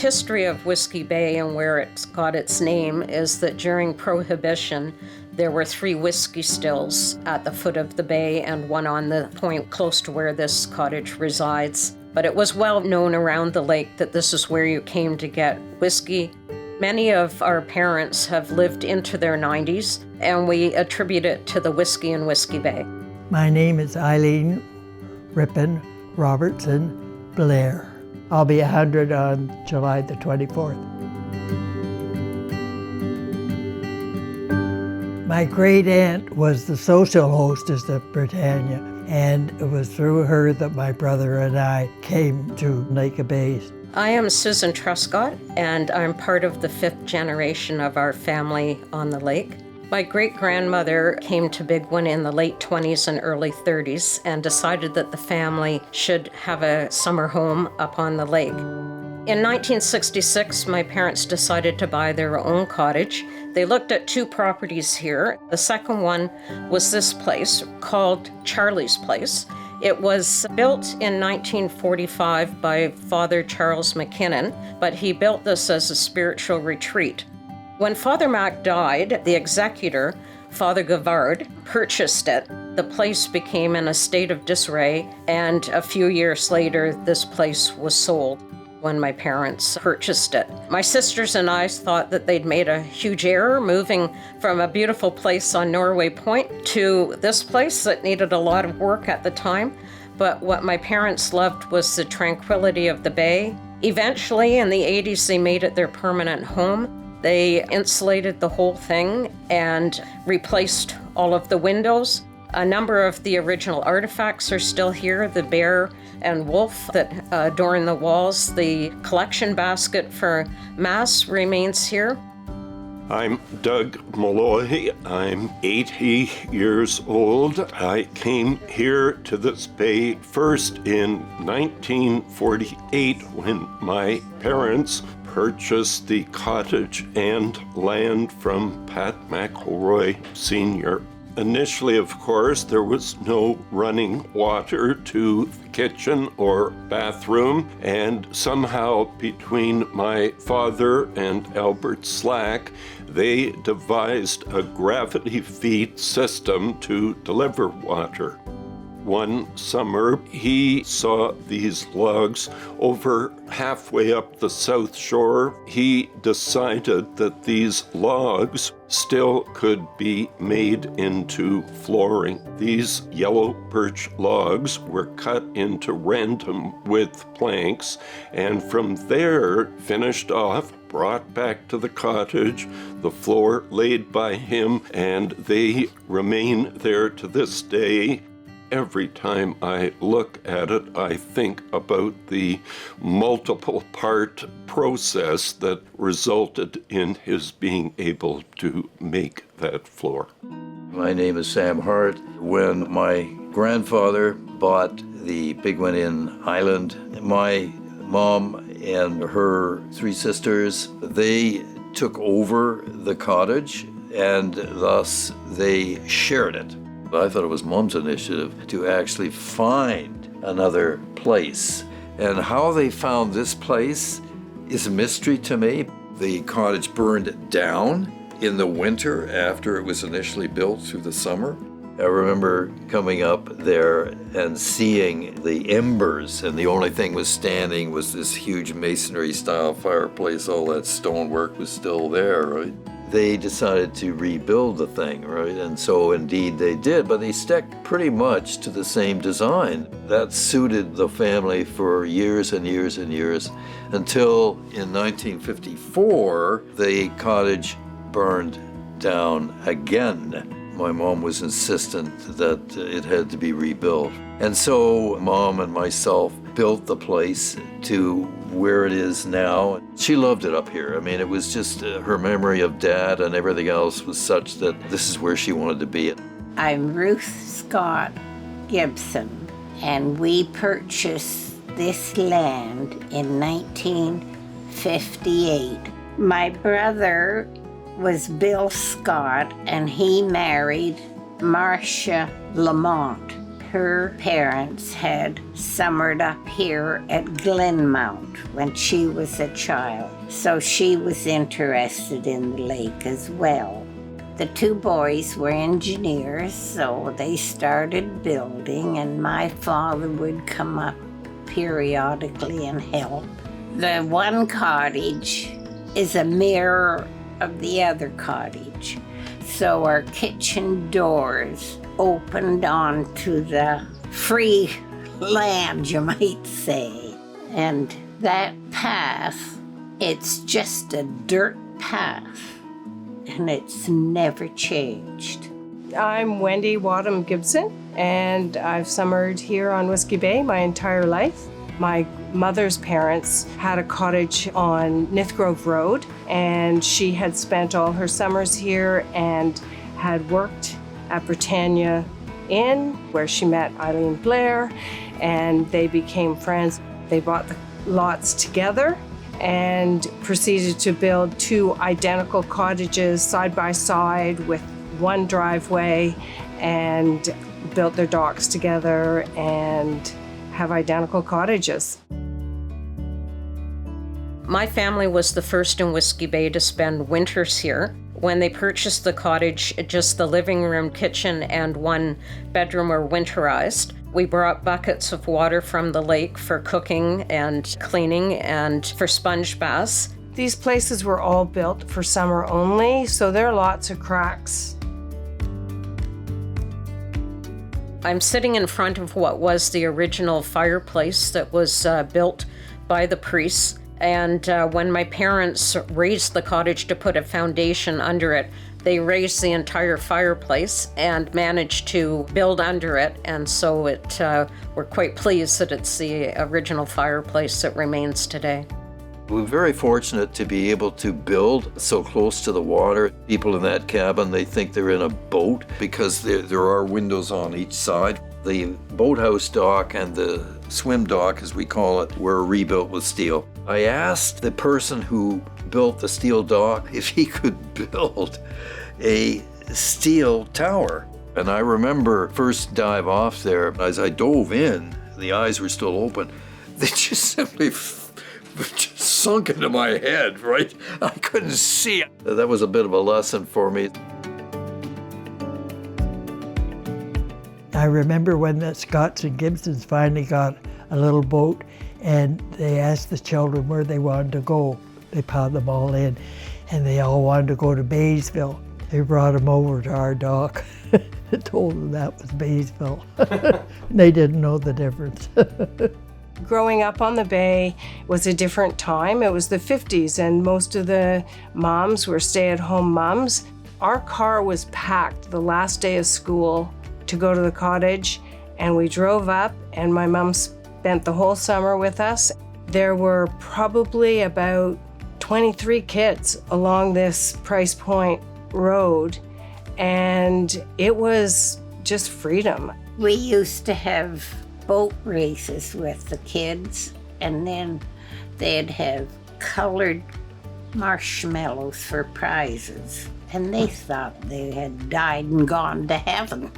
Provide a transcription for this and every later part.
history of Whiskey Bay and where it's got its name is that during Prohibition, there were 3 whiskey stills at the foot of the bay and one on the point close to where this cottage resides. But it was well known around the lake that this is where you came to get whiskey. Many of our parents have lived into their 90s, and we attribute it to the whiskey in Whiskey Bay. My name is Eileen Rippon Robertson Blair. I'll be 100 on July the 24th. My great aunt was the social hostess of Britannia, and it was through her that my brother and I came to Lake Bay. I am Susan Truscott, and I'm part of the 5th generation of our family on the lake. My great-grandmother came to Bigwin in the late 20s and early 30s and decided that the family should have a summer home up on the lake. In 1966, my parents decided to buy their own cottage. They looked at 2 properties here. The second one was this place called Charlie's Place. It was built in 1945 by Father Charles McKinnon, but he built this as a spiritual retreat. When Father Mac died, the executor, Father Gavard, purchased it. The place became in a state of disarray, and a few years later, this place was sold when my parents purchased it. My sisters and I thought that they'd made a huge error moving from a beautiful place on Norway Point to this place that needed a lot of work at the time. But what my parents loved was the tranquility of the bay. Eventually, in the 80s, they made it their permanent home. They insulated the whole thing and replaced all of the windows. A number of the original artifacts are still here, the bear and wolf that adorn the walls. The collection basket for Mass remains here. I'm Doug Malloy. I'm 80 years old. I came here to this bay first in 1948 when my parents purchased the cottage and land from Pat McElroy Sr. Initially, of course, there was no running water to the kitchen or bathroom, and somehow between my father and Albert Slack, they devised a gravity feed system to deliver water. One summer, he saw these logs over halfway up the south shore. He decided that these logs still could be made into flooring. These yellow birch logs were cut into random width planks, and from there finished off, brought back to the cottage, the floor laid by him, and they remain there to this day. Every time I look at it, I think about the multiple part process that resulted in his being able to make that floor. My name is Sam Hart. When my grandfather bought the Bigwin Inn Island, my mom and her 3 sisters, they took over the cottage, and thus they shared it. I thought it was Mom's initiative to actually find another place. And how they found this place is a mystery to me. The cottage burned down in the winter after it was initially built through the summer. I remember coming up there and seeing the embers, and the only thing was standing was this huge masonry-style fireplace. All that stonework was still there, right? They decided to rebuild the thing, right? And so indeed they did, but they stuck pretty much to the same design. That suited the family for years and years and years until in 1954, the cottage burned down again. My mom was insistent that it had to be rebuilt. And so Mom and myself built the place to where it is now. She loved it up here. I mean, it was just her memory of Dad and everything else was such that this is where she wanted to be. I'm Ruth Scott Gibson, and we purchased this land in 1958. My brother was Bill Scott, and he married Marcia Lamont. her parents had summered up here at Glenmount when she was a child, so she was interested in the lake as well. The two boys were engineers, so they started building, and my father would come up periodically and help. The one cottage is a mirror of the other cottage, so our kitchen doors opened onto the free land, you might say. And that path, it's just a dirt path, and it's never changed. I'm Wendy Wadham Gibson, and I've summered here on Whiskey Bay my entire life. My mother's parents had a cottage on Nithgrove Road, and she had spent all her summers here and had worked at Britannia Inn, where she met Eileen Blair, and they became friends. They bought the lots together and proceeded to build two identical cottages side by side with one driveway, and built their docks together and have identical cottages. My family was the first in Whiskey Bay to spend winters here. When they purchased the cottage, just the living room, kitchen, and one bedroom were winterized. We brought buckets of water from the lake for cooking and cleaning and for sponge baths. These places were all built for summer only, so there are lots of cracks. I'm sitting in front of what was the original fireplace that was built by the priests. And when my parents raised the cottage to put a foundation under it, they raised the entire fireplace and managed to build under it. And so we're quite pleased that it's the original fireplace that remains today. We're very fortunate to be able to build so close to the water. People in that cabin, they think they're in a boat because there are windows on each side. The boathouse dock and the swim dock, as we call it, were rebuilt with steel. I asked the person who built the steel dock if he could build a steel tower. And I remember first dive off there, as I dove in, the eyes were still open. They just simply just sunk into my head, right? I couldn't see it. That was a bit of a lesson for me. I remember when the Scotts and Gibsons finally got a little boat, and they asked the children where they wanted to go. They piled them all in, and they all wanted to go to Baysville. They brought them over to our dock. Told them that was Baysville. They didn't know the difference. Growing up on the bay was a different time. It was the 50s, and most of the moms were stay-at-home moms. Our car was packed the last day of school to go to the cottage, and we drove up, and my mom spent the whole summer with us. There were probably about 23 kids along this Price Point road, and it was just freedom. We used to have boat races with the kids, and then they'd have colored marshmallows for prizes, and they thought they had died and gone to heaven.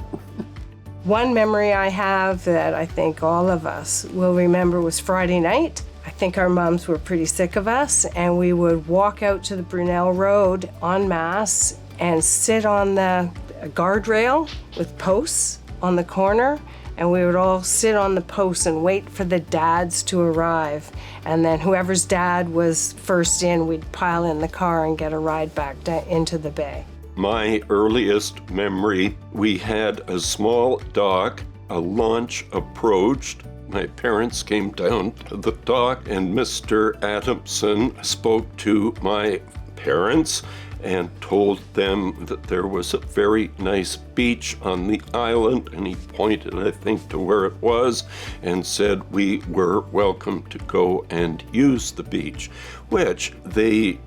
One memory I have that I think all of us will remember was Friday night. I think our moms were pretty sick of us, and we would walk out to the Brunel Road en masse and sit on the guardrail with posts on the corner, and we would all sit on the posts and wait for the dads to arrive. And then whoever's dad was first in, we'd pile in the car and get a ride back into the bay. My earliest memory, we had a small dock. A launch approached. My parents came down to the dock, and Mr. Adamson spoke to my parents and told them that there was a very nice beach on the island, and he pointed, I think, to where it was and said we were welcome to go and use the beach, which they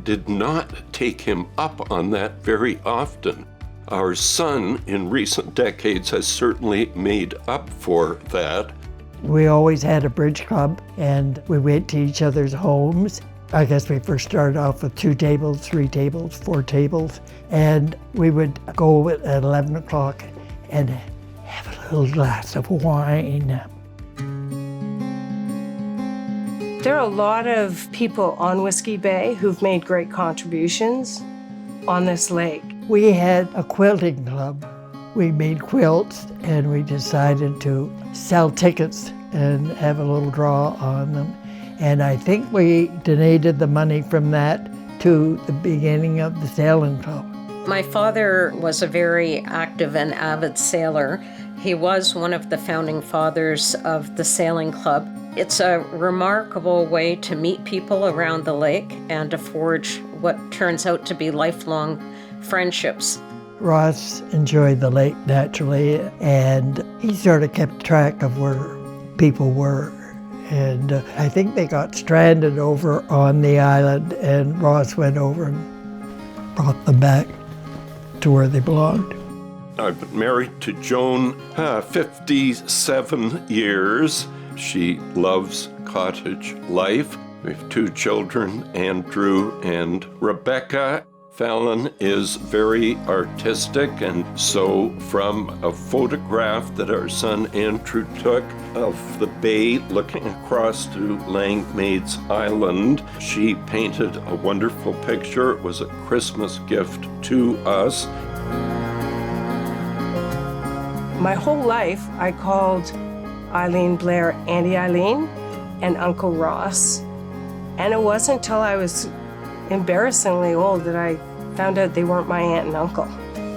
did not take him up on that very often. Our son in recent decades has certainly made up for that. We always had a bridge club, and we went to each other's homes. I guess we first started off with 2 tables, 3 tables, 4 tables, and we would go at 11 o'clock and have a a glass of wine. There are a lot of people on Whiskey Bay who've made great contributions on this lake. We had a quilting club. We made quilts and we decided to sell tickets and have a little draw on them. And I think we donated the money from that to the beginning of the sailing club. My father was a very active and avid sailor. He was one of the founding fathers of the sailing club. It's a remarkable way to meet people around the lake and to forge what turns out to be lifelong friendships. Ross enjoyed the lake naturally, and he sort of kept track of where people were. And I think they got stranded over on the island, and Ross went over and brought them back to where they belonged. I've been married to Joan 57 years. She loves cottage life. We have 2 children, Andrew and Rebecca. Fallon is very artistic, and so from a photograph that our son Andrew took of the bay looking across to Langmaid's Island, she painted a wonderful picture. It was a Christmas gift to us. My whole life, I called Eileen Blair Auntie Eileen and Uncle Ross. And it wasn't until I was embarrassingly old that I found out they weren't my aunt and uncle.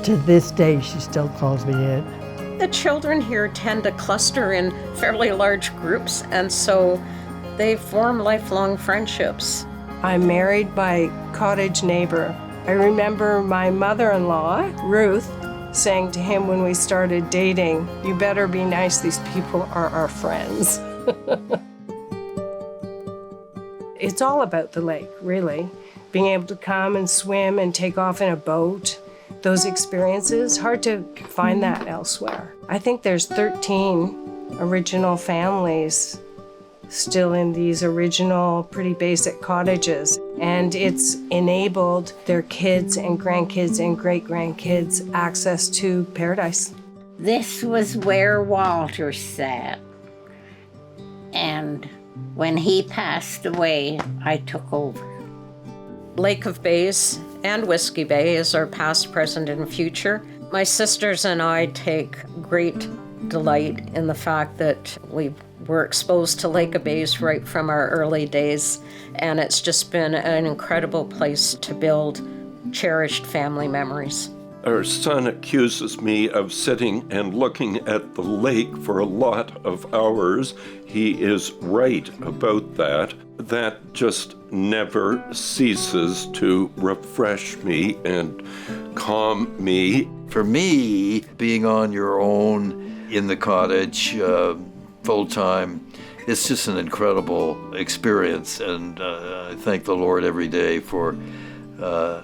To this day, she still calls me aunt. The children here tend to cluster in fairly large groups, and so they form lifelong friendships. I'm married my cottage neighbor. I remember my mother-in-law, Ruth, saying to him when we started dating, "You better be nice, these people are our friends." It's all about the lake, really. Being able to come and swim and take off in a boat, those experiences, hard to find that elsewhere. I think there's 13 original families still in these original, pretty basic cottages. And it's enabled their kids and grandkids and great-grandkids access to paradise. This was where Walter sat. And when he passed away, I took over. Lake of Bays and Whiskey Bay is our past, present, and future. My sisters and I take great delight in the fact that we were exposed to Lake of Bays right from our early days, and it's just been an incredible place to build cherished family memories. Our son accuses me of sitting and looking at the lake for a lot of hours. He is right about that. That just never ceases to refresh me and calm me. For me, being on your own in the cottage full-time, it's just an incredible experience, and I thank the Lord every day for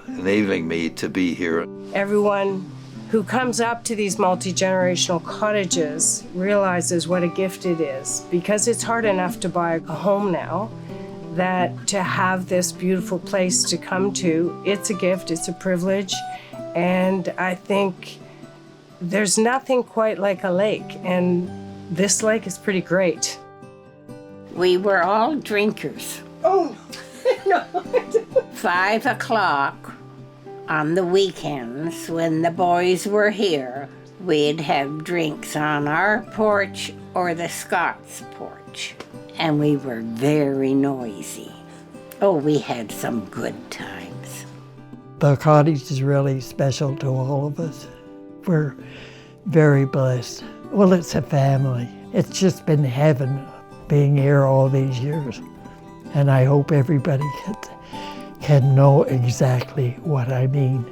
enabling me to be here. Everyone who comes up to these multi-generational cottages realizes what a gift it is, because it's hard enough to buy a home now, that to have this beautiful place to come to, it's a gift, it's a privilege, and I think there's nothing quite like a lake, and this lake is pretty great. We were all drinkers. Oh, no. 5 o'clock on the weekends when the boys were here, we'd have drinks on our porch or the Scots' porch. And we were very noisy. Oh, we had some good times. The cottage is really special to all of us. We're very blessed. Well, it's a family. It's just been heaven being here all these years. And I hope everybody can know exactly what I mean.